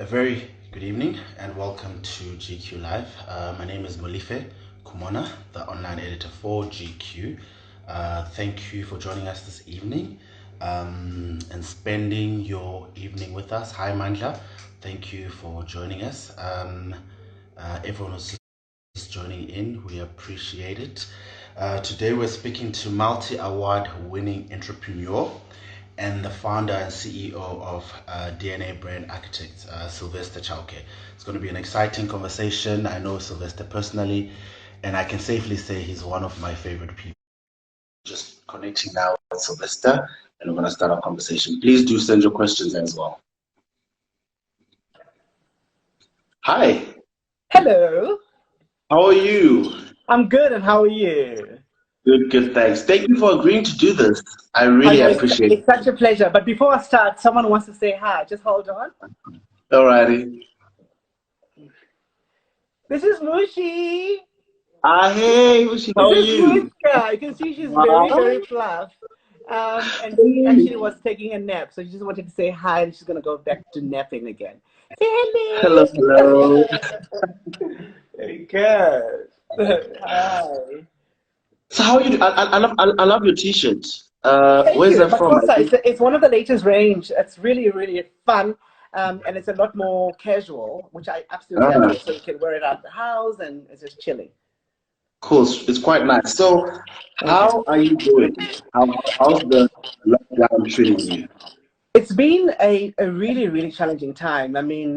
A very good evening and welcome to GQ Live. My name is Molife Kumona, the online editor for GQ. Thank you for joining us this evening and spending your evening with us. Hi, Mandla. Thank you for joining us. Everyone who's just joining in, we appreciate it. Today, we're speaking to multi-award winning entrepreneur and the founder and CEO of DNA Brand Architects, Sylvester Chauke. It's going to be an exciting conversation. I know Sylvester personally, and I can safely say he's one of my favorite people. Just connecting now with Sylvester, and we're going to start our conversation. Please do send your questions as well. Hi. Hello. How are you? I'm good, and how are you? Good, thanks. Thank you for agreeing to do this. I really appreciate it. It's such a pleasure. But before I start, someone wants to say hi. Just hold on. Alrighty. This is Mushi. Hey, Mushi, how are you? Mushka. You can see she's very fluff. And she actually was taking a nap, so she just wanted to say hi, and she's going to go back to napping again. Say hello. Hello. Very good. Hi. So how are you? I love your T-shirt. Where's that from? It's one of the latest range. It's really fun, and it's a lot more casual, which I absolutely love. So you can wear it out the house, and it's just chilling. Cool. It's quite nice. So, how are you doing? How's the lockdown treating you? It's been a really challenging time. I mean,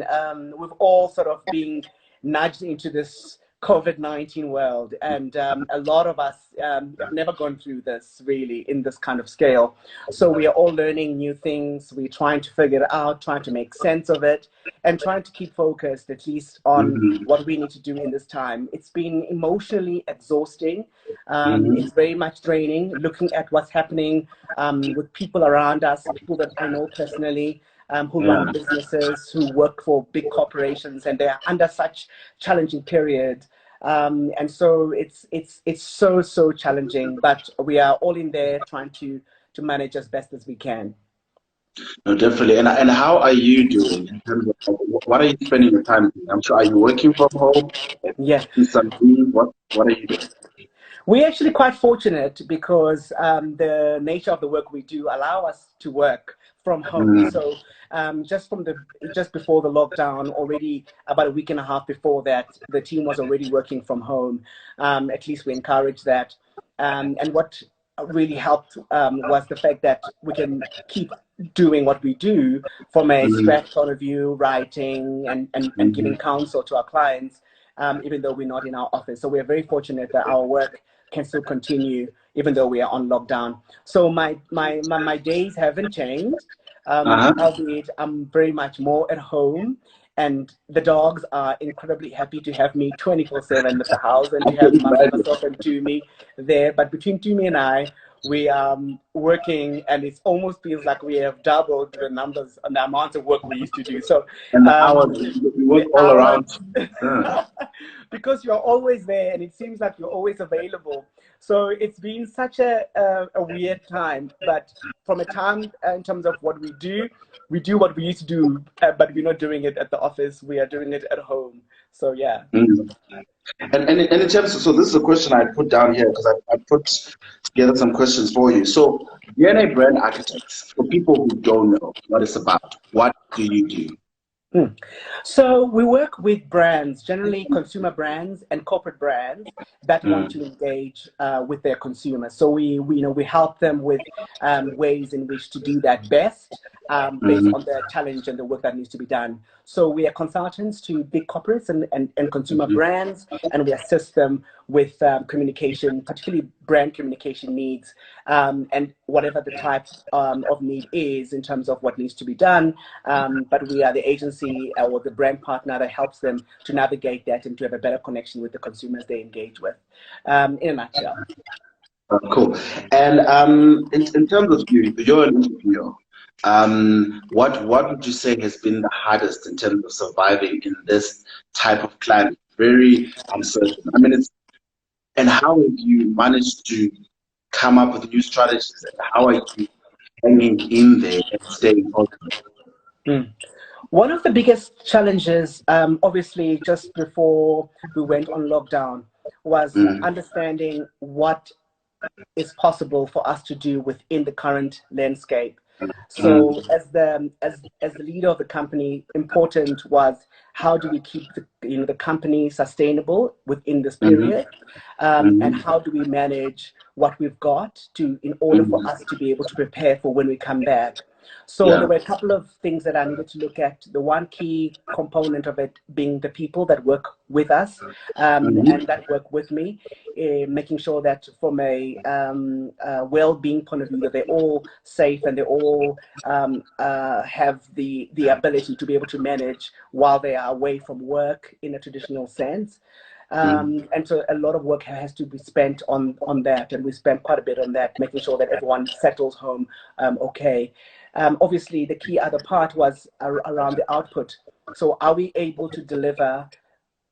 we've all sort of been nudged into this COVID-19 world, and a lot of us have never gone through this really in this kind of scale. So we are all learning new things. We're trying to figure it out, trying to make sense of it, and trying to keep focused at least on what we need to do in this time. It's been emotionally exhausting. It's very much draining, looking at what's happening with people around us, people that I know personally, who run businesses, who work for big corporations, and they're under such challenging period. And so it's so challenging, but we are all in there trying to manage as best as we can. No, definitely. And how are you doing in terms of what are you spending your time doing? I'm sure, are you working from home? Yeah. What are you doing? We're actually quite fortunate because the nature of the work we do allow us to work from home. So just before the lockdown, already about a week and a half before that, the team was already working from home. At least we encourage that. And what really helped was the fact that we can keep doing what we do from a strat point of view, writing and giving counsel to our clients, even though we're not in our office. So we're very fortunate that our work can still continue even though we are on lockdown. So my days haven't changed, albeit I'm very much more at home, and the dogs are incredibly happy to have me 24/7 at the house and to have myself and Tumi there. But between Tumi and I, we are working, and it almost feels like we have doubled the numbers and the amount of work we used to do. So and we work all around. Because you're always there, and it seems like you're always available. So it's been such a weird time. But from a time in terms of what we do what we used to do, but we're not doing it at the office. We are doing it at home. So yeah. And in terms of, so this is a question I put down here because I put together some questions for you. So DNA Brand Architects, for people who don't know what it's about, what do you do? So we work with brands, generally consumer brands and corporate brands that want to engage with their consumers. So we help them with ways in which to do that best based on the challenge and the work that needs to be done. So we are consultants to big corporates and consumer brands, and we assist them with communication, particularly brand communication needs, and whatever the type of need is in terms of what needs to be done. But we are the agency or the brand partner that helps them to navigate that and to have a better connection with the consumers they engage with, in a nutshell. Cool. And in terms of you're an entrepreneur. What would you say has been the hardest in terms of surviving in this type of climate? Very uncertain. I mean, and how have you managed to come up with new strategies? And how are you hanging in there and staying focused? One of the biggest challenges, obviously, just before we went on lockdown, was understanding what is possible for us to do within the current landscape. So as the leader of the company, important was how do we keep the company sustainable within this period, and how do we manage what we've got in order for us to be able to prepare for when we come back. So there were a couple of things that I needed to look at. The one key component of it being the people that work with us, and that work with me, making sure that from a well-being point of view, that they're all safe and they all have the ability to be able to manage while they are away from work in a traditional sense. And so a lot of work has to be spent on that, and we spent quite a bit on that, making sure that everyone settles home okay. Obviously, the key other part was around the output. So are we able to deliver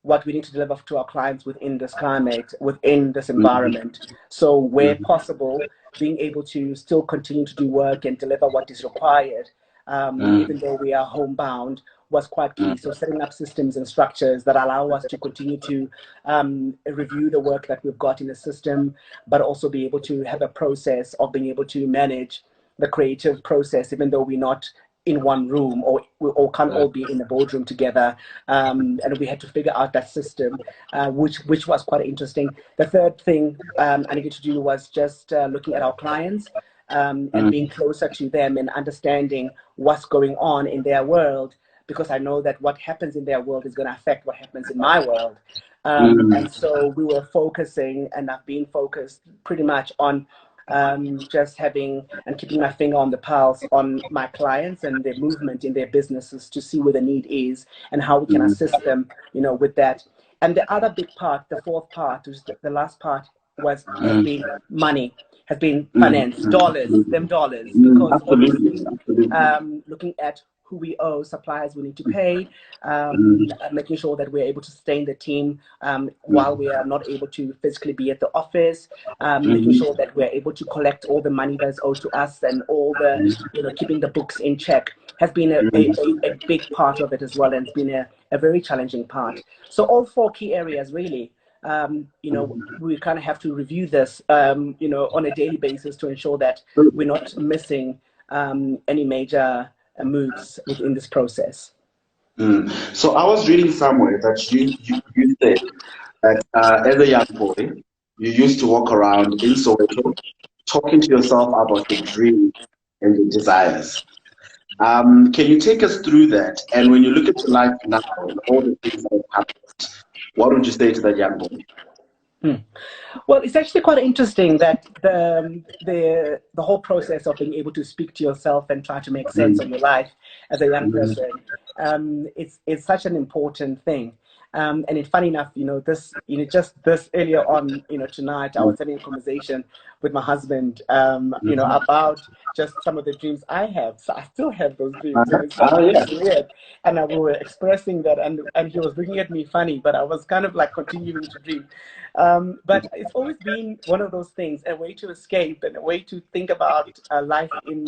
what we need to deliver to our clients within this climate, within this environment? So where possible, being able to still continue to do work and deliver what is required, even though we are homebound, was quite key. So setting up systems and structures that allow us to continue to review the work that we've got in the system, but also be able to have a process of being able to manage the creative process, even though we're not in one room or we all can't all be in the boardroom together. And we had to figure out that system, which was quite interesting. The third thing I needed to do was just looking at our clients and being closer to them and understanding what's going on in their world, because I know that what happens in their world is going to affect what happens in my world. And so we were focusing, and I've been focused pretty much on just having and keeping my finger on the pulse on my clients and their movement in their businesses to see where the need is and how we can assist them, with that. And the other big part, the fourth part, which is the last part, has been money, has been finance, dollars, because obviously looking at who we owe, suppliers we need to pay, making sure that we're able to sustain the team while we are not able to physically be at the office, making sure that we're able to collect all the money that's owed to us, and all the, keeping the books in check has been a big part of it as well, and it's been a very challenging part. So all four key areas really, we kind of have to review this, on a daily basis to ensure that we're not missing any major moves within this process. So I was reading somewhere that you said that as a young boy, you used to walk around in Soweto talking to yourself about your dreams and your desires. Can you take us through that? And when you look at your life now and all the things that have happened, what would you say to that young boy? Well, it's actually quite interesting that the whole process of being able to speak to yourself and try to make sense of your life as a young person, it's such an important thing. And it's funny enough, just this earlier on, tonight, I was having a conversation with my husband, about just some of the dreams I have. So I still have those dreams. It's weird. And we were expressing that, and he was looking at me funny, but I was kind of like continuing to dream. But it's always been one of those things, a way to escape and a way to think about life in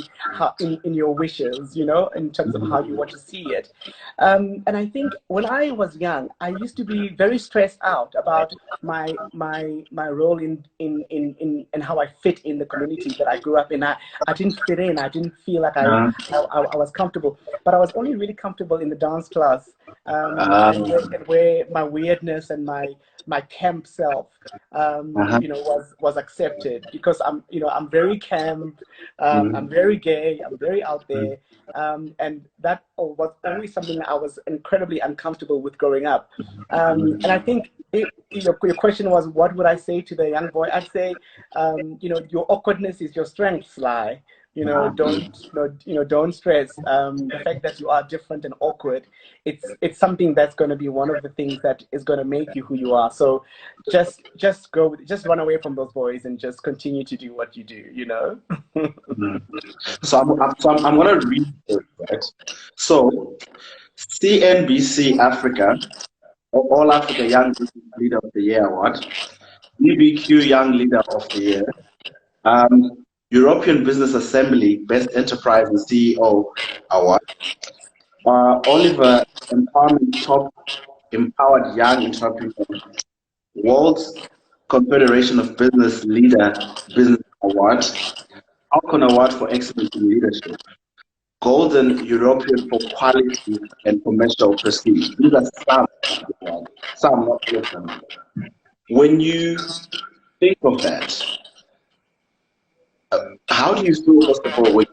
your wishes, in terms of how you want to see it. And I think when I was young, I used to be very stressed out about my role in how I fit in the community that I grew up in. I didn't fit in. I didn't feel like I was comfortable. But I was only really comfortable in the dance class, and where my weirdness and my camp self, was accepted, because I'm very camp, I'm very gay, I'm very out there, and that was always something I was incredibly uncomfortable with growing up. And I think your question was, what would I say to the young boy? I'd say, your awkwardness is your strength, Sly. Don't stress. The fact that you are different and awkward, it's something that's going to be one of the things that is going to make you who you are. So just run away from those boys and just continue to do what you do. So I'm going to read this, right? So CNBC Africa, All Africa Young Leader of the Year Award, UBQ Young Leader of the Year, European Business Assembly Best Enterprise and CEO Award, Oliver Empowerment Top Empowered Young Entrepreneur, World's Confederation of Business Leader Business Award, Falcon Award for Excellence in Leadership, Golden European for Quality and Commercial Prestige. These are some, not all of them. When you think of that, how do you feel, first of all, with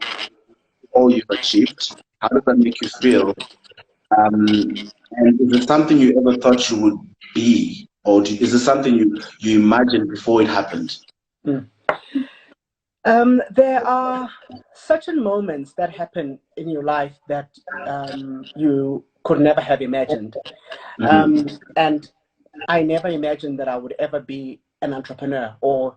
all you've achieved? How does that make you feel? And is it something you ever thought you would be? Or is it something you imagined before it happened? There are certain moments that happen in your life that you could never have imagined. And I never imagined that I would ever be an entrepreneur or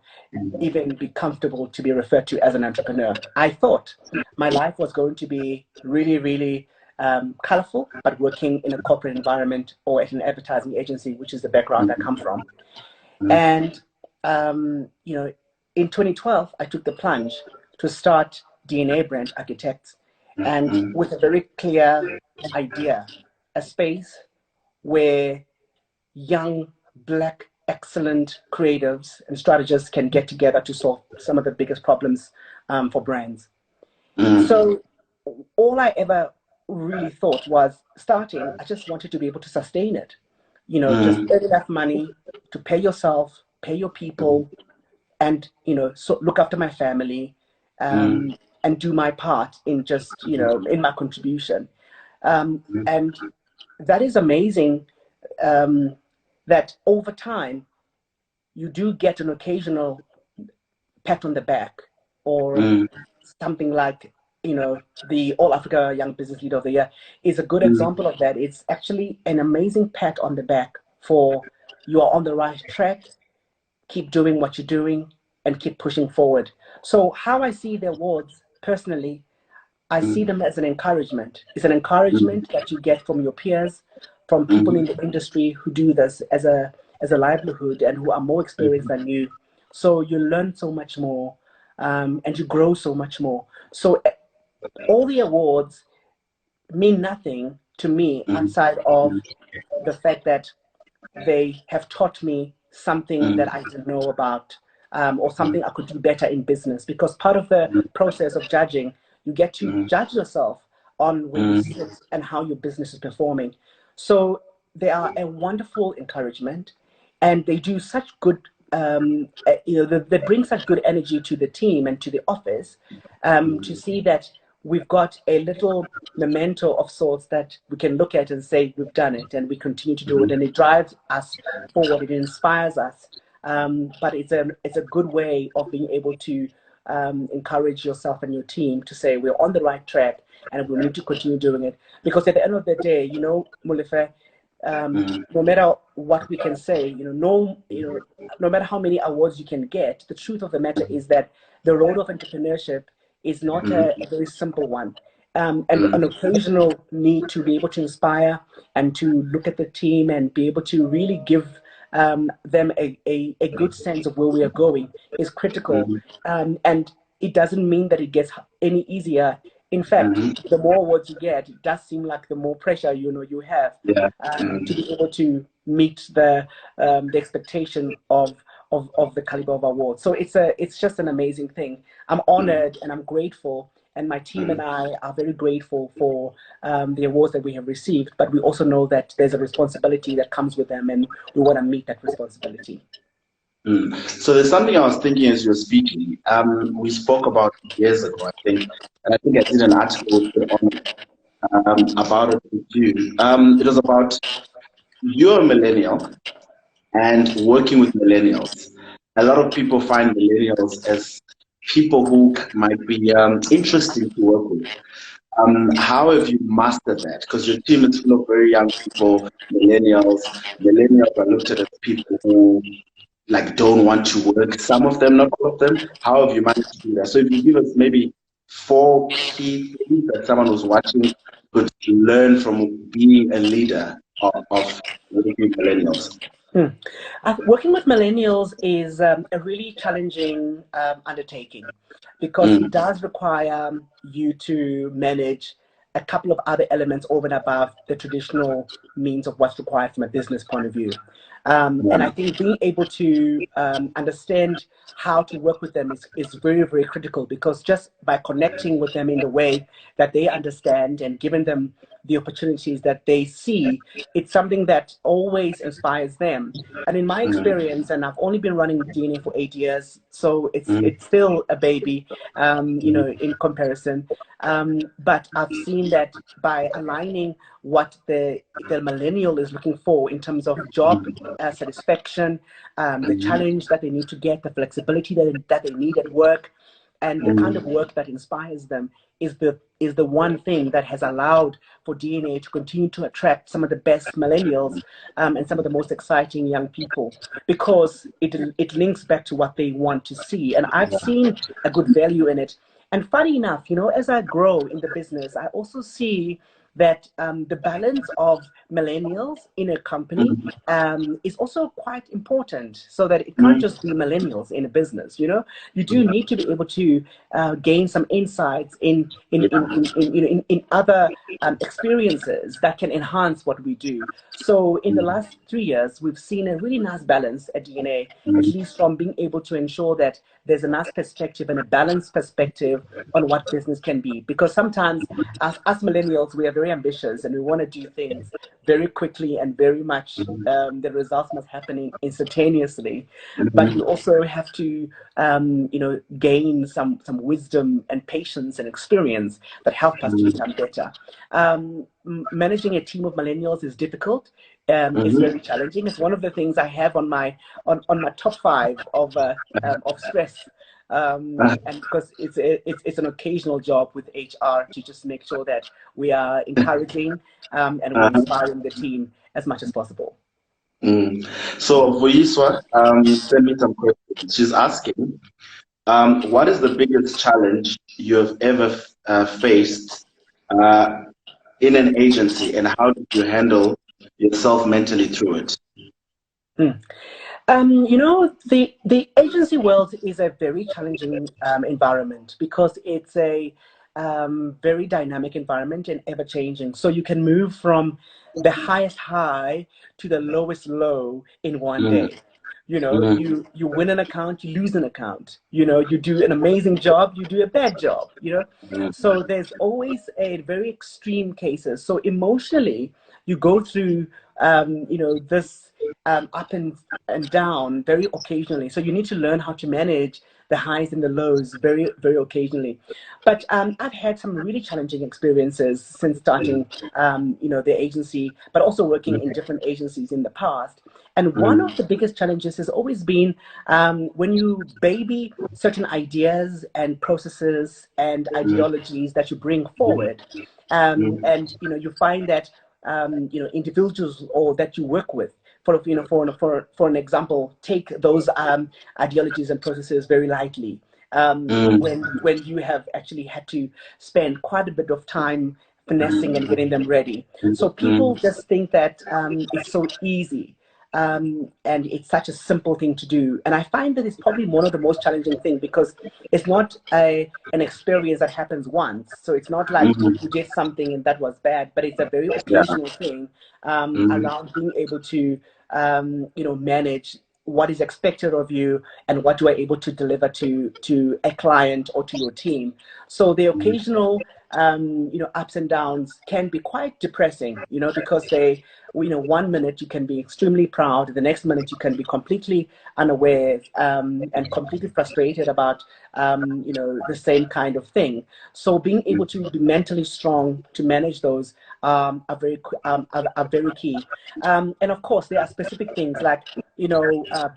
even be comfortable to be referred to as an entrepreneur. I thought my life was going to be really, really colorful, but working in a corporate environment or at an advertising agency, which is the background I come from. And, you know, in 2012, I took the plunge to start DNA Brand Architects, and with a very clear idea, a space where young, Black, excellent creatives and strategists can get together to solve some of the biggest problems for brands. So all I ever really thought was starting, I just wanted to be able to sustain it. You know, just earn enough money to pay yourself, pay your people, and, you know, so look after my family, and do my part in just, you know, in my contribution. And that is amazing, that over time, you do get an occasional pat on the back or something like, you know, the All Africa Young Business Leader of the Year is a good example of that. It's actually an amazing pat on the back for you are on the right track, keep doing what you're doing, and keep pushing forward. So how I see the awards personally, I see them as an encouragement. It's an encouragement that you get from your peers, from people in the industry who do this as a livelihood and who are more experienced than you. So you learn so much more, and you grow so much more. So all the awards mean nothing to me outside of the fact that they have taught me something that I didn't know about, or something I could do better in business. Because part of the process of judging, you get to judge yourself on where you sit and how your business is performing. So they are a wonderful encouragement, and they do such good, you know, they bring such good energy to the team and to the office, to see that we've got a little memento of sorts that we can look at and say, we've done it, and we continue to do it, and it drives us forward, it inspires us. But it's a good way of being able to encourage yourself and your team to say, we're on the right track, and we need to continue doing it. Because at the end of the day, you know, Molife, no matter what we can say, no matter how many awards you can get, the truth of the matter is that the road of entrepreneurship is not a very simple one. And an occasional need to be able to inspire and to look at the team and be able to really give them a good sense of where we are going is critical. And it doesn't mean that it gets any easier. In fact, the more awards you get, it does seem like the more pressure you have to be able to meet the expectation of the caliber of awards. So it's just an amazing thing. I'm honored and I'm grateful, and my team and I are very grateful for the awards that we have received. But we also know that there's a responsibility that comes with them, and we want to meet that responsibility. So there's something I was thinking as you were speaking. We spoke about years ago, I think, and I think I did an article about it with you. It was about you're a millennial and working with millennials. A lot of people find millennials as people who might be interesting to work with. How have you mastered that? Because your team is full of very young people, millennials. Millennials are looked at as people who don't want to work. Some of them, not all of them. How have you managed to do that? So if you give us maybe 4 key things that someone who's watching could learn from being a leader of working with millennials. Working with millennials is a really challenging undertaking, because it does require you to manage a couple of other elements over and above the traditional means of what's required from a business point of view. And I think being able to understand how to work with them is very, very critical, because just by connecting with them in the way that they understand and giving them the opportunities that they see, it's something that always inspires them. And in my experience, and I've only been running DNA for 8 years, so it's still a baby, in comparison. But I've seen that by aligning what the millennial is looking for in terms of job satisfaction, the challenge that they need to get, the flexibility that they need at work, and the kind of work that inspires them is the one thing that has allowed for DNA to continue to attract some of the best millennials and some of the most exciting young people, because it links back to what they want to see. And I've seen a good value in it. And funny enough, as I grow in the business, I also see that the balance of millennials in a company is also quite important, so that it can't just be millennials in a business. You do need to be able to gain some insights in other experiences that can enhance what we do. So in the last 3 years, we've seen a really nice balance at DNA, at least from being able to ensure that there's a nice perspective and a balanced perspective on what business can be. Because sometimes as millennials, we are very ambitious and we want to do things very quickly and very much the results must happen instantaneously. But we also have to gain some wisdom and patience and experience that help us to become better. Managing a team of millennials is difficult. It's very challenging. It's one of the things I have on my top 5 of stress, and because it's an occasional job with HR to just make sure that we are encouraging and we're inspiring the team as much as possible. So for Yiswa, send me some questions. She's asking, what is the biggest challenge you have ever faced in an agency, and how did you handle yourself mentally through it? The agency world is a very challenging environment, because it's a very dynamic environment and ever changing. So you can move from the highest high to the lowest low in one day. You win an account, you lose an account. You do an amazing job, you do a bad job. So there's always a very extreme cases. So emotionally, you go through this up and down very occasionally. So you need to learn how to manage the highs and the lows very, very occasionally. But I've had some really challenging experiences since starting, the agency, but also working in different agencies in the past. And one of the biggest challenges has always been when you baby certain ideas and processes and ideologies that you bring forward, and you find that individuals or that you work with, for an example, take those ideologies and processes very lightly. When you have actually had to spend quite a bit of time finessing and getting them ready. So people just think that it's so easy. And it's such a simple thing to do. And I find that it's probably one of the most challenging things, because it's not an experience that happens once. So it's not like you did something and that was bad, but it's a very occasional thing around being able to, manage what is expected of you and what you are able to deliver to a client or to your team. So the occasional ups and downs can be quite depressing, because they, 1 minute you can be extremely proud, the next minute you can be completely unaware and completely frustrated about, the same kind of thing. So being able to be mentally strong to manage those are very key. And of course, there are specific things like,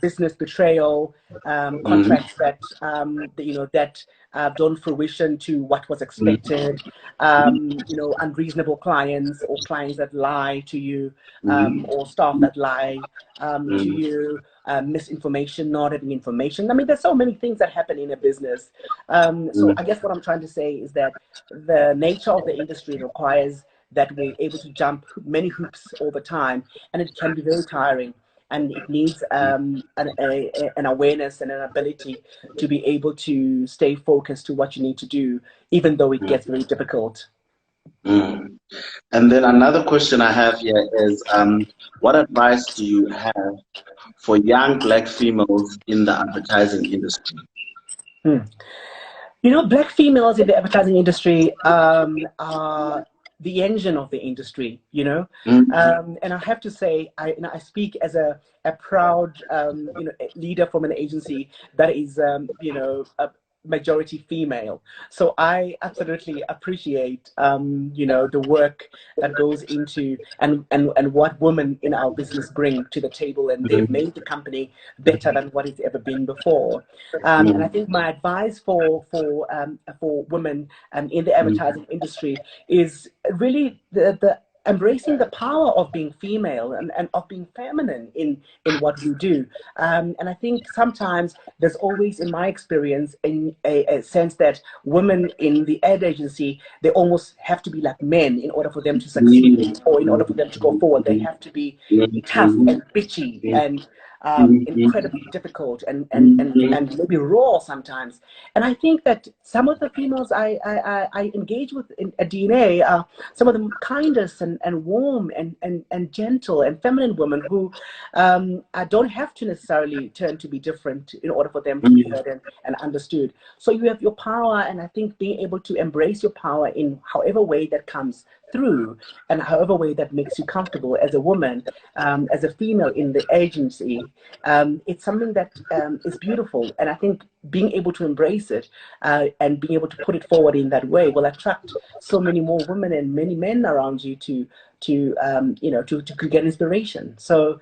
business betrayal, contracts that, that don't fruition to what was expected, unreasonable clients or clients that lie to you, or staff that lie to you, misinformation, not having information. I mean, there's so many things that happen in a business. So I guess what I'm trying to say is that the nature of the industry requires that we're able to jump many hoops all the time, and it can be very tiring. And it needs an awareness and an ability to be able to stay focused to what you need to do, even though it gets very difficult. Mm. And then another question I have here is, what advice do you have for young Black females in the advertising industry? Hmm. You know, Black females in the advertising industry are the engine of the industry, you know. Mm. And I have to say, I speak as a proud, leader from an agency that is, a majority female. So I absolutely appreciate, the work that goes into and what women in our business bring to the table, and they've Mm. made the company better than what it's ever been before. And I Mm. think my advice for women in the Mm. advertising industry is really the embracing the power of being female and of being feminine in what we do. And I think sometimes there's always, in my experience, a sense that women in the ad agency, they almost have to be like men in order for them to succeed, or in order for them to go forward. They have to be tough and bitchy and incredibly difficult and maybe raw sometimes. And I think that some of the females I engage with at DNA are some of the kindest and warm and gentle and feminine women who I don't have to necessarily turn to be different in order for them to be heard and understood. So you have your power, and I think being able to embrace your power in however way that comes through and however way that makes you comfortable as a woman, as a female in the agency, it's something that is beautiful. And I think being able to embrace it and being able to put it forward in that way will attract so many more women and many men around you to get inspiration. So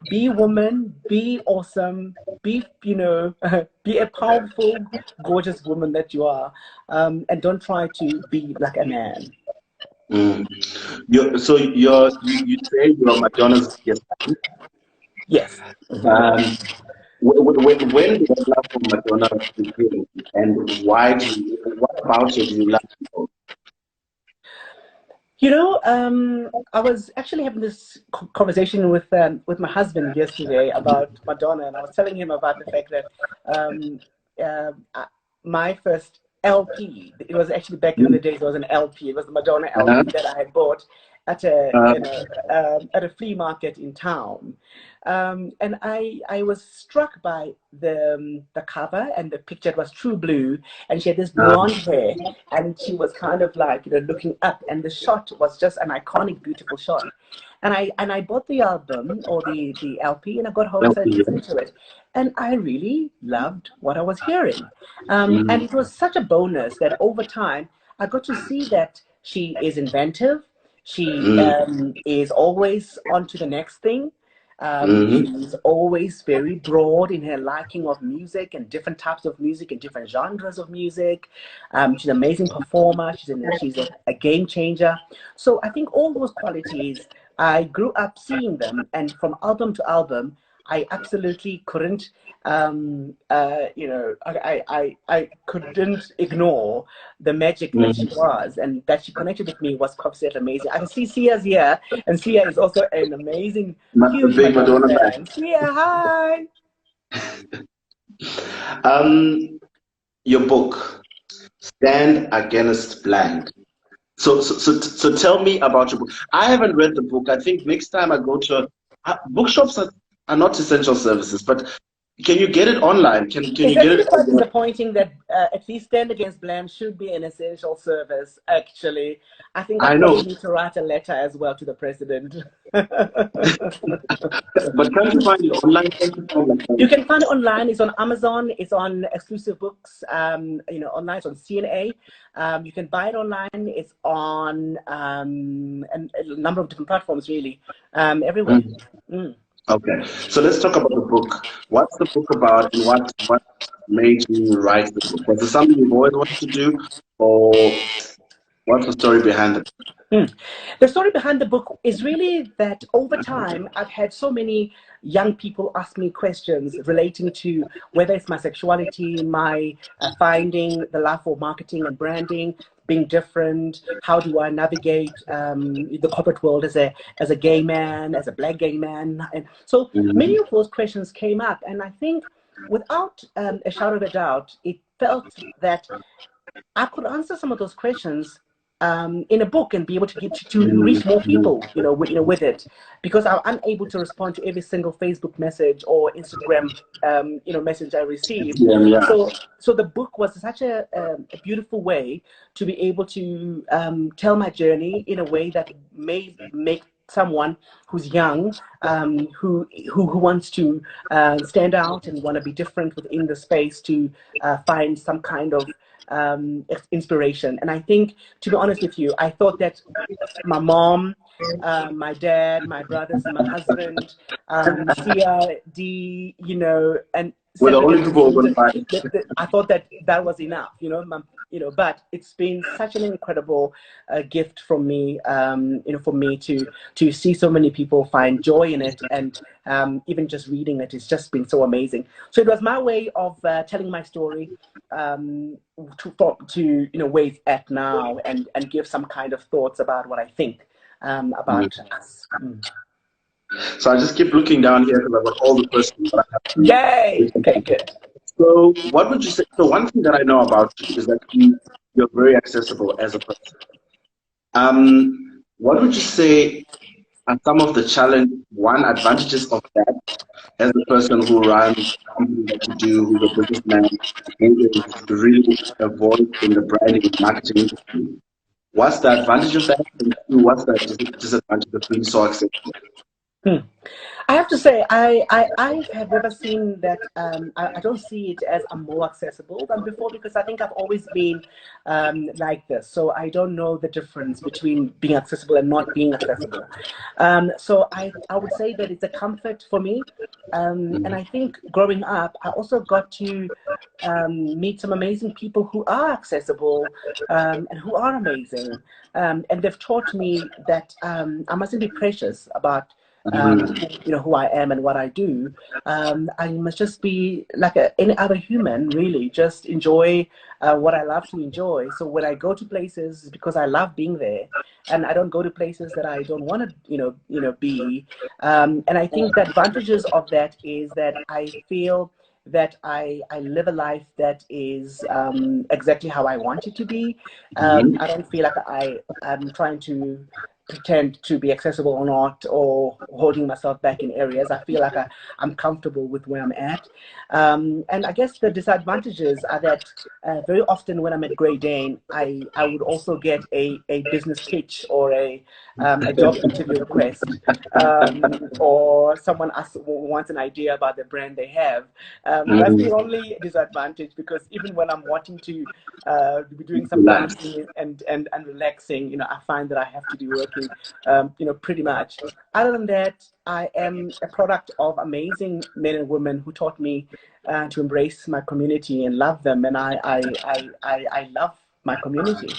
be a woman, be awesome, be be a powerful, gorgeous woman that you are, and don't try to be like a man. Mm. You say you're Madonna's biggest fan. Yes. When did the love for Madonna begin, and what about her do you love? You know, I was actually having this conversation with my husband yesterday about Madonna, and I was telling him about the fact that um, my first LP, it was actually back in the days, it was an LP. It was the Madonna Uh-huh. LP that I had bought at at a flea market in town. And I was struck by the cover and the picture. It was True Blue, and she had this blonde hair, and she was kind of like looking up, and the shot was just an iconic, beautiful shot. And I bought the album or the LP, and I got home and started listening to it, and I really loved what I was hearing. And it was such a bonus that over time I got to see that she is inventive. She is always on to the next thing. She's always very broad in her liking of music and different types of music and different genres of music. She's an amazing performer. She's a game changer. So I think all those qualities, I grew up seeing them, and from album to album, I absolutely couldn't, I couldn't ignore the magic that she was, and that she connected with me was absolutely amazing. I can see Sia's here, and Sia is also an amazing, A huge big Madonna Madonna fan. fan. Sia, hi. Your book, Stand Against Blind. So tell me about your book. I haven't read the book. I think next time I go to bookshops are not essential services, but can you get it online? Can It's you get actually it? quite disappointing that at least Stand Against Blam should be an essential service, actually. I think I I probably know, need to write a letter as well to the president. but can't you find it online? Can't you find You can find it online. It's on Amazon. It's on exclusive books. Online. It's on CNA. You can buy it online. It's on a number of different platforms, really, everywhere. like? Mm. Okay, so let's talk about the book. What's the book about, and what made you write the book? Was it something you've always wanted to do, or what's the story behind it? Mm. The story behind the book is really that over time, I've had so many young people ask me questions relating to whether it's my sexuality, my finding the love for marketing and branding, being different. How do I navigate the corporate world as a gay man, as a black gay man? And so many of those questions came up, and I think without a shadow of a doubt, it felt that I could answer some of those questions in a book and be able to get to reach more people, with it, because I'm unable to respond to every single Facebook message or Instagram, message I receive. So the book was such a beautiful way to be able to tell my journey in a way that may make someone who's young, who wants to stand out and want to be different within the space, to find some kind of inspiration. And I think, to be honest with you, I thought that my mom, my dad, my brothers, my husband, Sia, D, and With the only people I thought that was enough, but it's been such an incredible gift from me, for me to see so many people find joy in it, and even just reading it, it's just been so amazing. So it was my way of telling my story to where it's at now, and give some kind of thoughts about what I think about us. So I just keep looking down here because I've got all the questions that I have. Yay! Okay, good. So what would you say? So one thing that I know about you is that you're very accessible as a person. What would you say are some of the advantages of that as a person who runs a company that you do, who's a businessman, who is really a voice in the branding and marketing industry? What's the advantage of that? And what's the disadvantage of being so accessible? I have to say, I have never seen that. I don't see it as I'm more accessible than before, because I think I've always been like this. So I don't know the difference between being accessible and not being accessible. So I would say that it's a comfort for me. And I think growing up, I also got to meet some amazing people who are accessible and who are amazing. And they've taught me that I mustn't be precious about who I am and what I do. I must just be like any other human, really. Just enjoy what I love to enjoy. So when I go to places, it's because I love being there, and I don't go to places that I don't want to, be. And I think the advantages of that is that I feel that I live a life that is exactly how I want it to be. I don't feel like I'm trying to pretend to be accessible or not, or holding myself back in areas. I feel like I'm comfortable with where I'm at. And I guess the disadvantages are that very often when I'm at Grey Dane, I would also get a business pitch or a job interview request, or someone wants an idea about the brand they have. That's the only disadvantage, because even when I'm wanting to be doing some dancing and relaxing, I find that I have to be working, pretty much. Other than that, I am a product of amazing men and women who taught me to embrace my community and love them, and I love my community.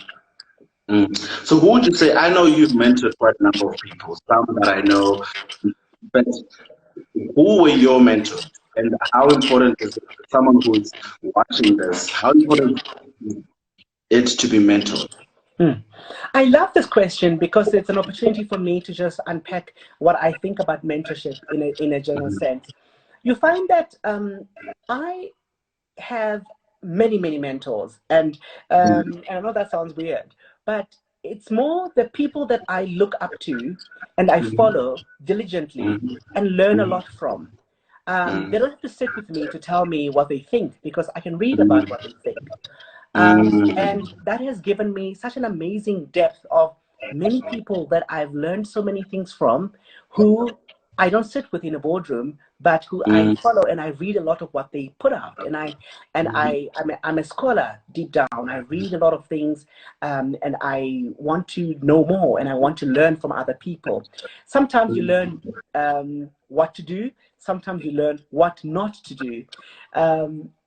So who would you say, I know you've mentored quite a number of people, some that I know, but who were your mentors, and how important is it for someone who is watching this, how important is it to be mentored? I love this question because it's an opportunity for me to just unpack what I think about mentorship in a general sense. You find that I have many mentors, and I know that sounds weird, but it's more the people that I look up to and I follow diligently and learn a lot from. They don't have to sit with me to tell me what they think, because I can read about what they think. And that has given me such an amazing depth of many people that I've learned so many things from, who I don't sit with in a boardroom, but who I follow and I read a lot of what they put out. And I'm a scholar deep down. I read a lot of things, and I want to know more, and I want to learn from other people. Sometimes you learn what to do. Sometimes you learn what not to do.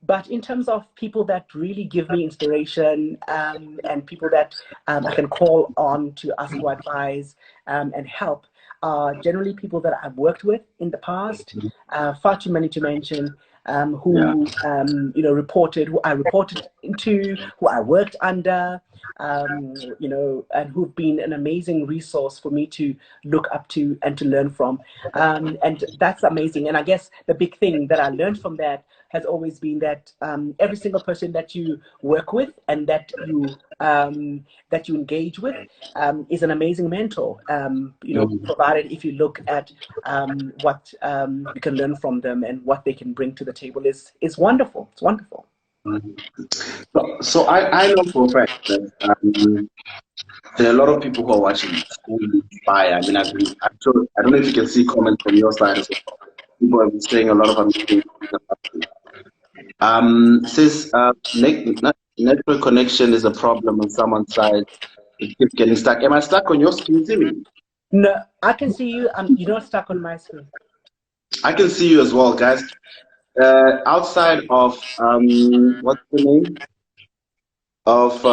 But in terms of people that really give me inspiration, and people that I can call on to ask for advice and help, are generally people that I've worked with in the past, far too many to mention, who I reported into, who I worked under, and who've been an amazing resource for me to look up to and to learn from. And that's amazing. And I guess the big thing that I learned from that has always been that every single person that you work with and that you engage with is an amazing mentor. Provided if you look at what you can learn from them and what they can bring to the table is wonderful. It's wonderful. So I know for a fact that there are a lot of people who are watching this who inspire. I mean, I'm sure, I don't know if you can see comments from your side as well. People have been saying a lot of amazing things. Says network connection is a problem on someone's side. It keeps getting stuck. Am I stuck on your screen, Siri? No, I can see you. You're not stuck on my screen. I can see you as well, guys. Outside of what's the name of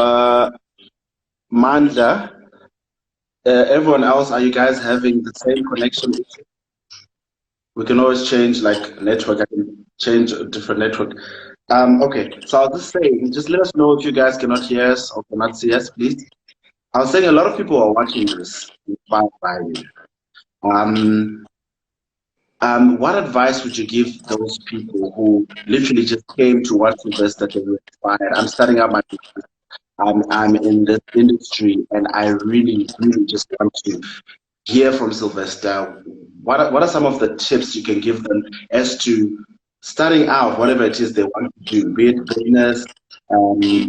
Manda, everyone else, are you guys having the same connection issue? We can always change like network. I can change a different network. Okay, so I'll just say, just let us know if you guys cannot hear us or cannot see us, please. I was saying a lot of people are watching this inspired by you. What advice would you give those people who literally just came to watch Sylvester that they were inspired? I'm starting out my business. I'm in this industry, and I really, really just want to hear from Sylvester. What are some of the tips you can give them as to starting out, whatever it is they want to do, be it business,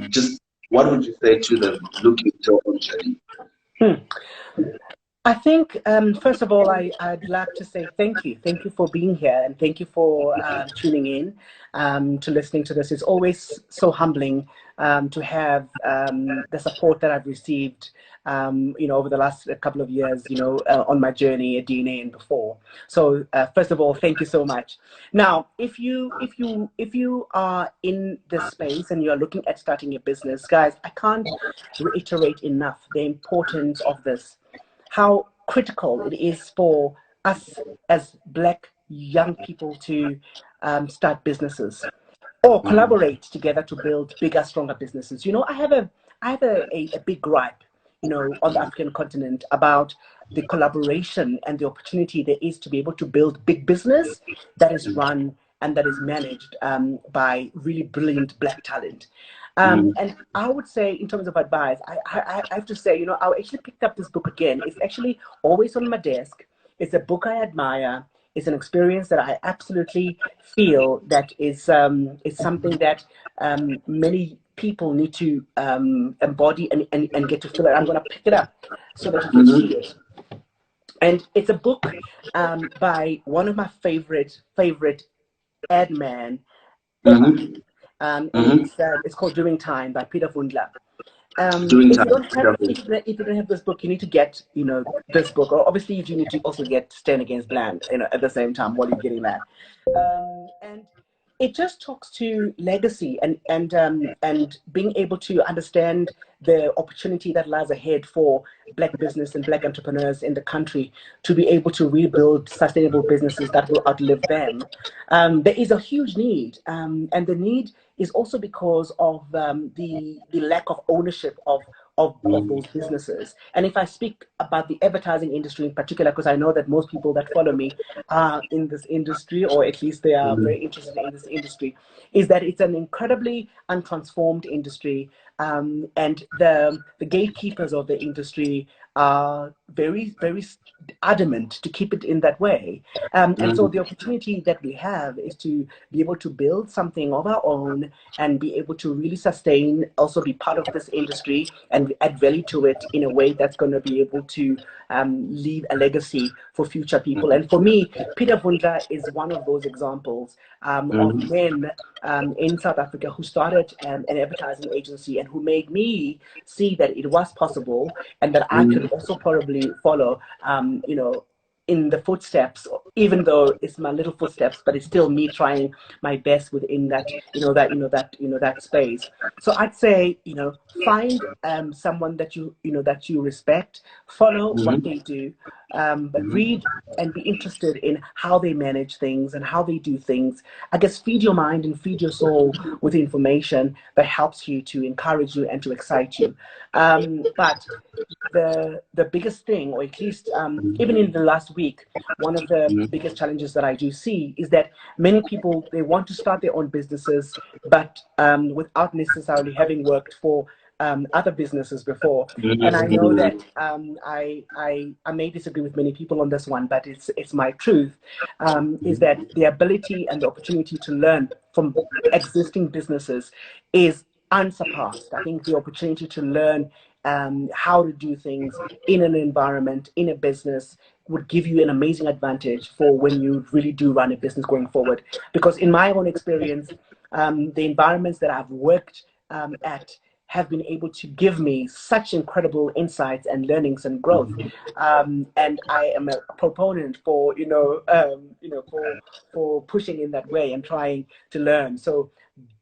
just what would you say to them looking at your own journey? I think, first of all, I'd like to say thank you. Thank you for being here, and thank you for tuning in to listening to this. It's always so humbling to have the support that I've received, over the last couple of years, on my journey at DNA and before. So, first of all, thank you so much. Now, if you are in this space and you are looking at starting a business, guys, I can't reiterate enough the importance of this. How critical it is for us as Black young people to start businesses or collaborate together to build bigger, stronger businesses. I have a big gripe, on the African continent about the collaboration and the opportunity there is to be able to build big business that is run and that is managed by really brilliant Black talent. And I would say, in terms of advice, I have to say, I actually picked up this book again. It's actually always on my desk. It's a book I admire. It's an experience that I absolutely feel that is something that many people need to embody and get to feel it. I'm going to pick it up so that you can see it. And it's a book by one of my favorite ad man. It's called Doing Time by Peter Vundla. If you don't have this book, you need to get this book. Or obviously, you need to also get Stand Against Bland at the same time while you're getting that. And it just talks to legacy and being able to understand the opportunity that lies ahead for Black business and Black entrepreneurs in the country to be able to rebuild sustainable businesses that will outlive them. There is a huge need, and the need is also because of the lack of ownership of those businesses. And if I speak about the advertising industry in particular, because I know that most people that follow me are in this industry, or at least they are very interested in this industry, is that it's an incredibly untransformed industry, and the gatekeepers of the industry are very, very adamant to keep it in that way. And so the opportunity that we have is to be able to build something of our own and be able to really sustain, also be part of this industry and add value to it in a way that's going to be able to leave a legacy for future people. And for me, Peter Vundla is one of those examples of men in South Africa who started an advertising agency and who made me see that it was possible and that I could also probably follow, in the footsteps, even though it's my little footsteps, but it's still me trying my best within that, that space. So I'd say, find someone that you respect, follow what they do, but read and be interested in how they manage things and how they do things. I guess feed your mind and feed your soul with information that helps you, to encourage you and to excite you. But the biggest thing, or at least even in the last week, one of the biggest challenges that I do see is that many people, they want to start their own businesses, but without necessarily having worked for other businesses before. And I know that I may disagree with many people on this one, but it's my truth, is that the ability and the opportunity to learn from existing businesses is unsurpassed. I think the opportunity to learn how to do things in an environment, in a business, would give you an amazing advantage for when you really do run a business going forward. Because in my own experience, the environments that I've worked at have been able to give me such incredible insights and learnings and growth. And I am a proponent for, for pushing in that way and trying to learn. So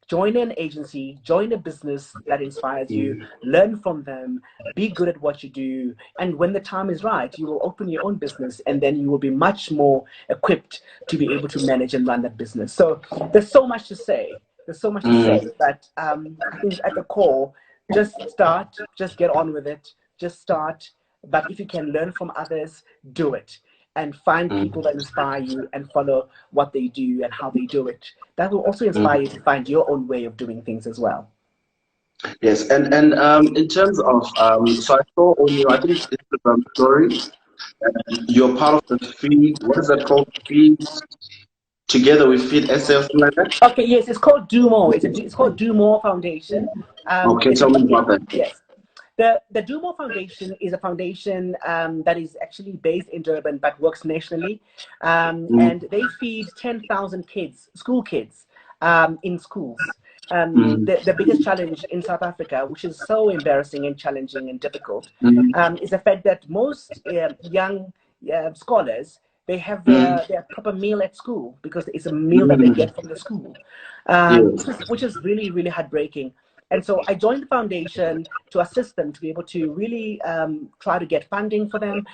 join an agency, join a business that inspires you, learn from them, be good at what you do. And when the time is right, you will open your own business, and then you will be much more equipped to be able to manage and run that business. So there's so much to say. There's so much to say, but I think at the core, just start, just get on with it, just start. But if you can learn from others, do it. And find people that inspire you and follow what they do and how they do it. That will also inspire you to find your own way of doing things as well. Yes, and in terms of, so I saw on your, I think, Instagram story, you're part of the Feed, what is that called? Feed Together with Feed SA or something like that? Okay, yes, it's called Do More. It's called Do More Foundation. Okay, tell me about that. Yes. The Do More Foundation is a foundation that is actually based in Durban but works nationally. And they feed 10,000 kids, school kids, in schools. The biggest challenge in South Africa, which is so embarrassing and challenging and difficult, is the fact that most young scholars, they have their proper meal at school, because it's a meal that they get from the school, which is really, really heartbreaking. And so I joined the foundation to assist them to be able to really try to get funding for them,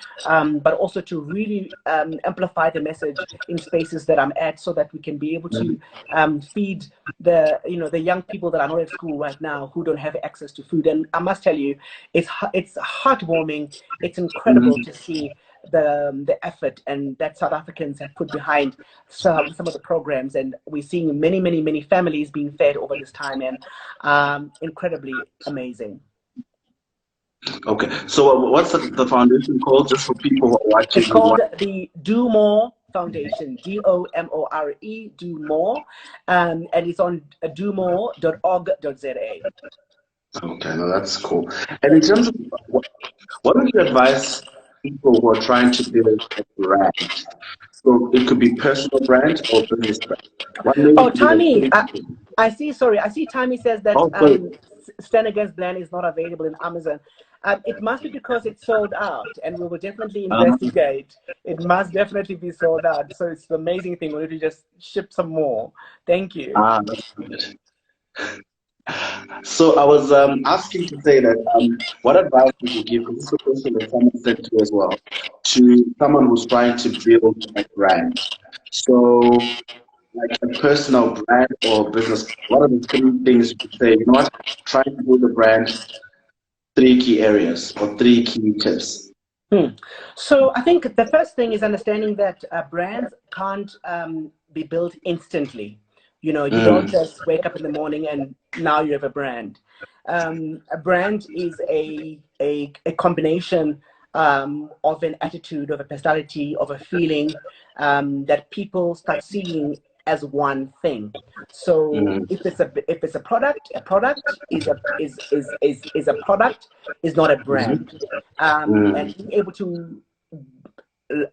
but also to really amplify the message in spaces that I'm at, so that we can be able to feed the young people that are not at school right now, who don't have access to food. And I must tell you, it's heartwarming. It's incredible to see the effort and that South Africans have put behind some of the programs, and we're seeing many families being fed over this time, and incredibly amazing. Okay, so what's the foundation called, just for people who are watching? It's called the Do More Foundation, DOMORE, Do More, and it's on domore.org.za. Okay, no, that's cool. And in terms of what would you advise people who are trying to build a brand? So it could be personal brand or business brand. Oh, Tammy, I see. Sorry, I see. Tammy says that Stand Against Bland is not available in Amazon. It must be because it's sold out, and we will definitely investigate. It must definitely be sold out. So it's the amazing thing. We need to just ship some more. Thank you. That's good. So I was asking to say that what advice would you give? This is a question that someone said to as well, to someone who's trying to build a brand. So, like a personal brand or business, what are the 3 things you say? You know what? Trying to build a brand, 3 key areas or 3 key tips. So I think the first thing is understanding that brands can't be built instantly. You don't just wake up in the morning and now you have a brand. A brand is a combination of an attitude, of a personality, of a feeling that people start seeing as one thing. So if it's a product is a product, is not a brand. And being able to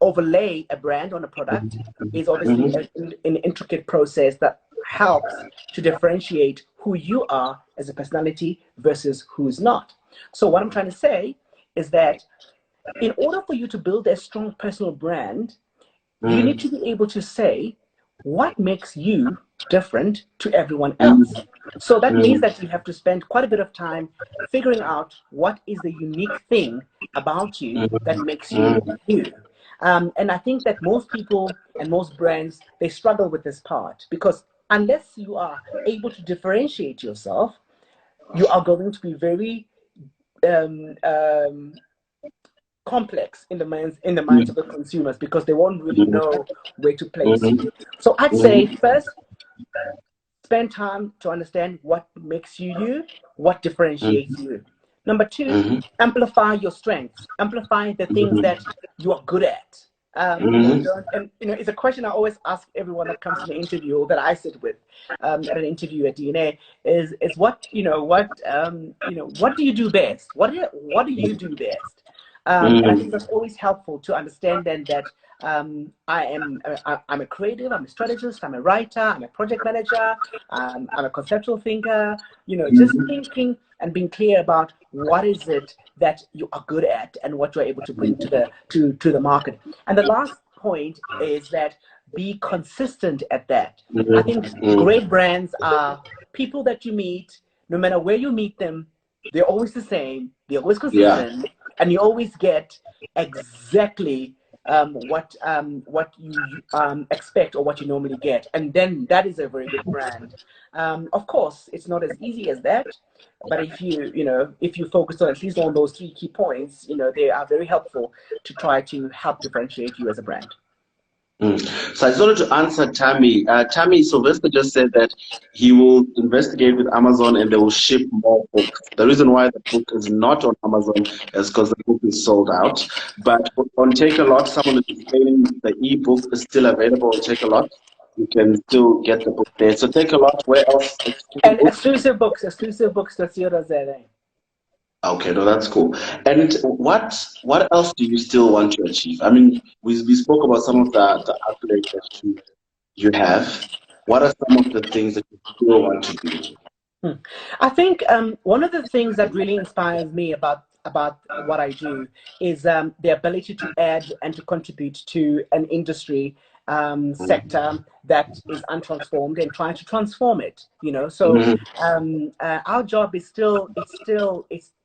overlay a brand on a product is obviously an intricate process that helps to differentiate who you are as a personality versus who's not. So what I'm trying to say is that in order for you to build a strong personal brand, you need to be able to say what makes you different to everyone else. So that means that you have to spend quite a bit of time figuring out what is the unique thing about you that makes you you. And I think that most people and most brands, they struggle with this part, because unless you are able to differentiate yourself, you are going to be very complex in the minds of the consumers, because they won't really know where to place you. So I'd say first, spend time to understand what makes you you, what differentiates you. Number two, amplify your strengths, amplify the things that you are good at. It's a question I always ask everyone that comes to the interview, or that I sit with at an interview at DNA, is what what do you do best? What do you do best? And I think that's always helpful to understand then that I'm a creative, I'm a strategist, I'm a writer, I'm a project manager, I'm a conceptual thinker. Just thinking and being clear about what is it that you are good at and what you're able to bring to the market. And the last point is that be consistent at that. I think great brands are people that you meet, no matter where you meet them, they're always the same, they're always consistent, and you always get exactly what you expect, or what you normally get, and then that is a very good brand. Of course, it's not as easy as that, but if you focus on at least on those 3 key points, they are very helpful to try to help differentiate you as a brand. So I just wanted to answer Tammy. Tammy, Sylvester just said that he will investigate with Amazon and they will ship more books. The reason why the book is not on Amazon is because the book is sold out. But on Take a Lot, someone is saying the ebook is still available on Take a Lot. You can still get the book there. So Take a Lot, where else? And exclusive books, that's your Zere. Okay, no, that's cool. And what else do you still want to achieve? I mean, we spoke about some of the accolades that you have. What are some of the things that you still want to do? I think one of the things that really inspires me about what I do is the ability to add and to contribute to an industry sector that is untransformed, and trying to transform it. So our job is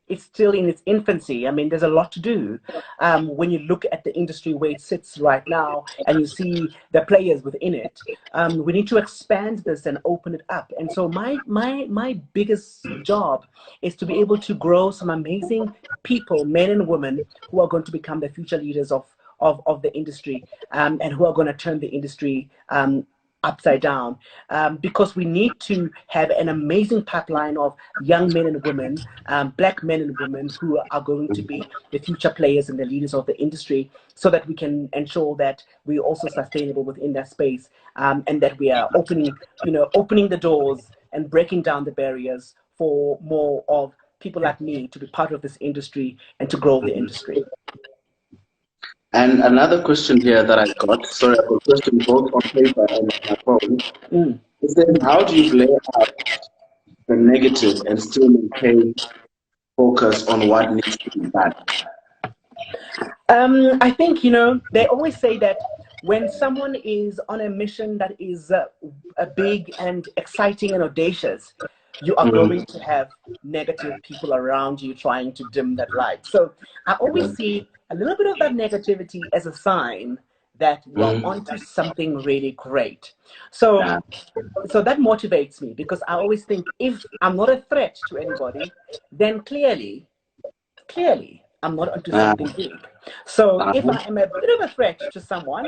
it's still in its infancy. I mean, there's a lot to do. When you look at the industry where it sits right now, and you see the players within it, we need to expand this and open it up. And so my biggest job is to be able to grow some amazing people, men and women, who are going to become the future leaders of the industry, and who are going to turn the industry upside down, because we need to have an amazing pipeline of young men and women, black men and women, who are going to be the future players and the leaders of the industry, so that we can ensure that we're also sustainable within that space, and that we are opening the doors and breaking down the barriers for more of people like me to be part of this industry and to grow the industry. And another question here that I got, sorry, I got a question both on paper and on my phone, is then how do you lay out the negative and still maintain focus on what needs to be done? I think, they always say that when someone is on a mission that is big and exciting and audacious, you are going to have negative people around you trying to dim that light. So I always see a little bit of that negativity as a sign that you are onto something really great. So that motivates me, because I always think, if I'm not a threat to anybody, then clearly I'm not onto something big. So if I am a bit of a threat to someone,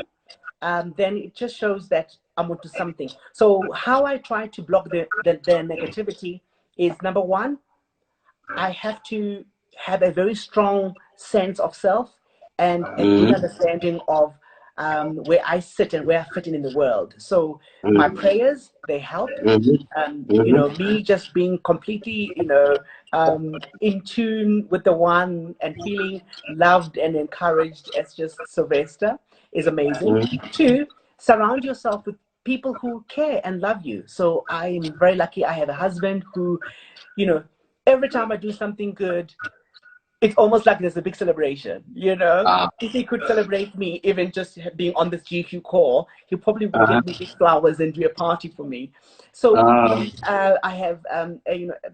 then it just shows that I'm onto something. So how I try to block the negativity is, number one, I have to have a very strong sense of self and a good understanding of where I sit and where I fit in the world. So my prayers, they help. Me just being completely, in tune with the one and feeling loved and encouraged as just Sylvester is amazing. 2, surround yourself with people who care and love you. So I'm very lucky. I have a husband who, every time I do something good, it's almost like there's a big celebration, If he could celebrate me, even just being on this GQ call, he probably would give me big flowers and do a party for me. So I have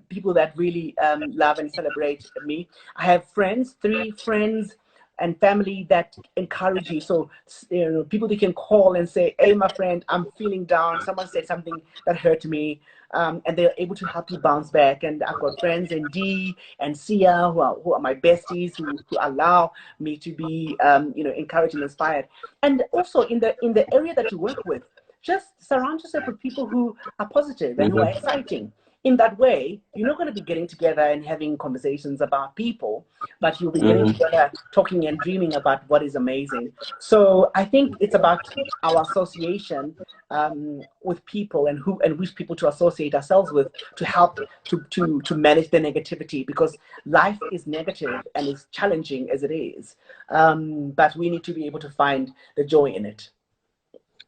people that really love and celebrate me. I have friends, 3 friends and family that encourage you. So, you know, people that can call and say, hey, my friend, I'm feeling down. Someone said something that hurt me. And they're able to help you bounce back. And I've got friends in D and Sia who are my besties, who allow me to be, you know, encouraged and inspired. And also in the area that you work with, just surround yourself with people who are positive and who are exciting. In that way, you're not going to be getting together and having conversations about people, but you'll be getting together, talking and dreaming about what is amazing. So I think it's about our association with people and which people to associate ourselves with to help to manage the negativity, because life is negative and it's challenging as it is. But we need to be able to find the joy in it.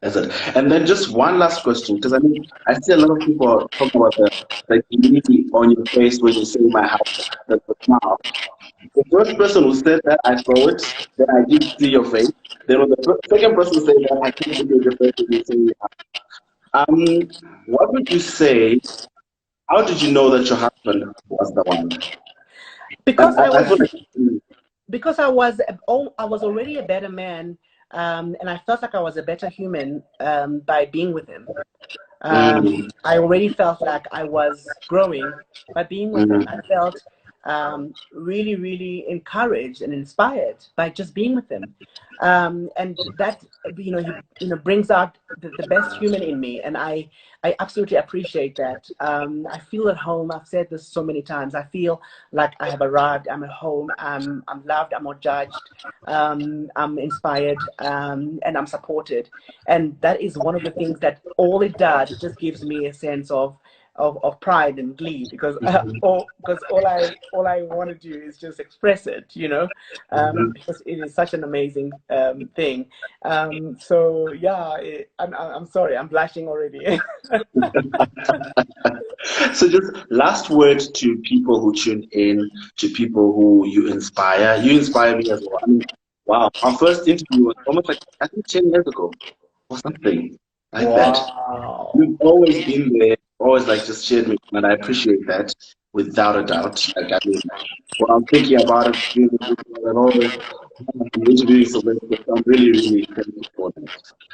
That's it. And then just one last question, because I mean, I see a lot of people talk about the humility on your face when you say my house, the smile. The first person who said that, I saw it, then I did see your face. Then when the second person said that, I couldn't see your face when you say what would you say, how did you know that your husband was the one? Because I was already a better man. And I felt like I was a better human by being with him. I already felt like I was growing by being with him. I felt really, really encouraged and inspired by just being with him. And that, he brings out the best human in me. And I absolutely appreciate that. I feel at home. I've said this so many times. I feel like I have arrived. I'm at home. I'm loved. I'm not judged. I'm inspired. And I'm supported. And that is one of the things that all it does, it just gives me a sense of pride and glee, because all I want to do is just express it, because it is such an amazing thing. So yeah, I'm sorry, I'm blushing already. So just last word to people who tune in, to people who you inspire. You inspire me as well. I mean, wow, our first interview was almost like, I think 10 years ago or something like that. You've always been there, always like just cheered me, and I appreciate that without a doubt. Like, I mean, when I'm thinking about it, and all this, I'm interviewing Sylvester, so I'm really, really thankful for that.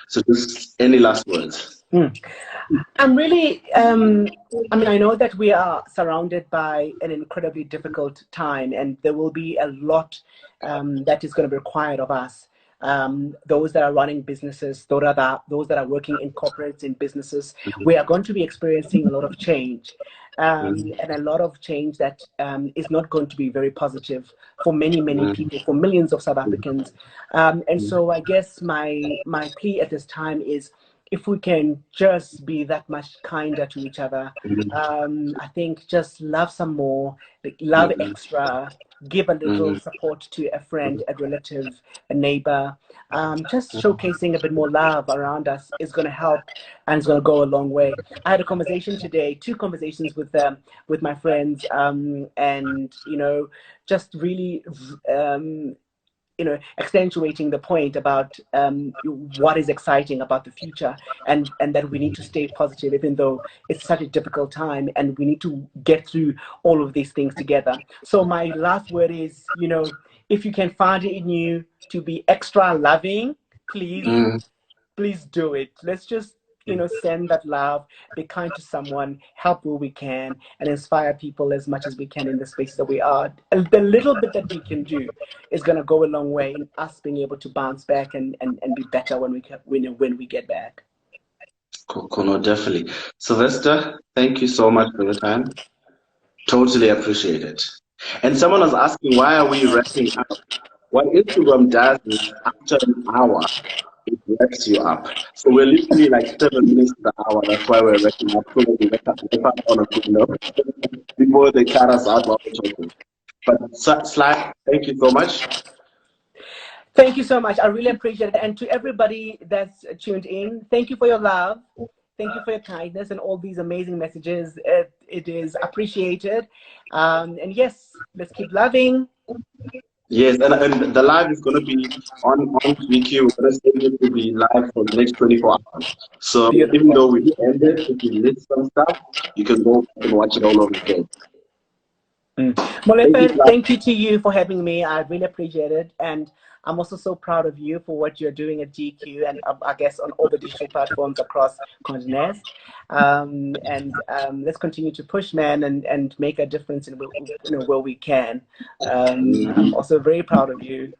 So just any last words? I'm really, I know that we are surrounded by an incredibly difficult time, and there will be a lot that is going to be required of us. Those that are running businesses, those that are working in corporates, in businesses, we are going to be experiencing a lot of change, and a lot of change that is not going to be very positive for many people, for millions of South Africans. And so I guess my plea at this time is, if we can just be that much kinder to each other, I think just love some more, love extra, give a little support to a friend, a relative, a neighbor. Just showcasing a bit more love around us is going to help, and it's going to go a long way. I had a conversation today, 2 conversations with my friends, and just really accentuating the point about what is exciting about the future, and that we need to stay positive, even though it's such a difficult time, and we need to get through all of these things together. So my last word is, if you can find it in you to be extra loving, please do it. Let's just send that love, be kind to someone, help where we can, and inspire people as much as we can in the space that we are. And the little bit that we can do is going to go a long way in us being able to bounce back and be better when we get back. Cool, no, definitely. Sylvester, thank you so much for your time. Totally appreciate it. And someone was asking, why are we wrapping up? What Instagram does is, after an hour, it wraps you up. So we're literally like 7 minutes to the hour. That's why we're wrapping up. So we wrap up on a good note before they cut us out while we're talking. But Sly, thank you so much. Thank you so much. I really appreciate it. And to everybody that's tuned in, thank you for your love. Thank you for your kindness and all these amazing messages. It is appreciated. And yes, let's keep loving. Yes, and the live is going to be on GQ. We're going to stay here to be live for the next 24 hours. So even though we ended, if you missed some stuff, you can go and watch it all over again. Molife, thank you to you for having me. I really appreciate it. And I'm also so proud of you for what you're doing at GQ and I guess on all the digital platforms across Condé Nast. Let's continue to push, man, and make a difference in where we can. I'm also very proud of you.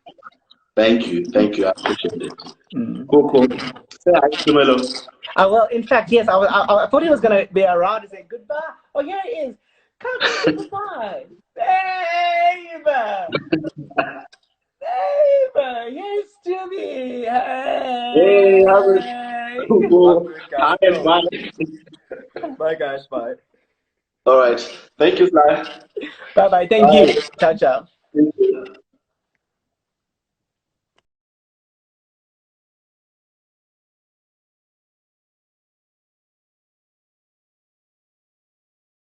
Thank you. I appreciate it. Cool. Say hi to Melo. Well, in fact, yes, I thought he was going to be around and say goodbye. Oh, here he is. Come and say goodbye. Babe! Babe! Yes, Jimmy! Hey, how's it? Cool. Hi, bye. Bye, guys. Bye. All right. Thank you, Sly. Bye-bye. Thank you. Ciao, ciao. Thank you.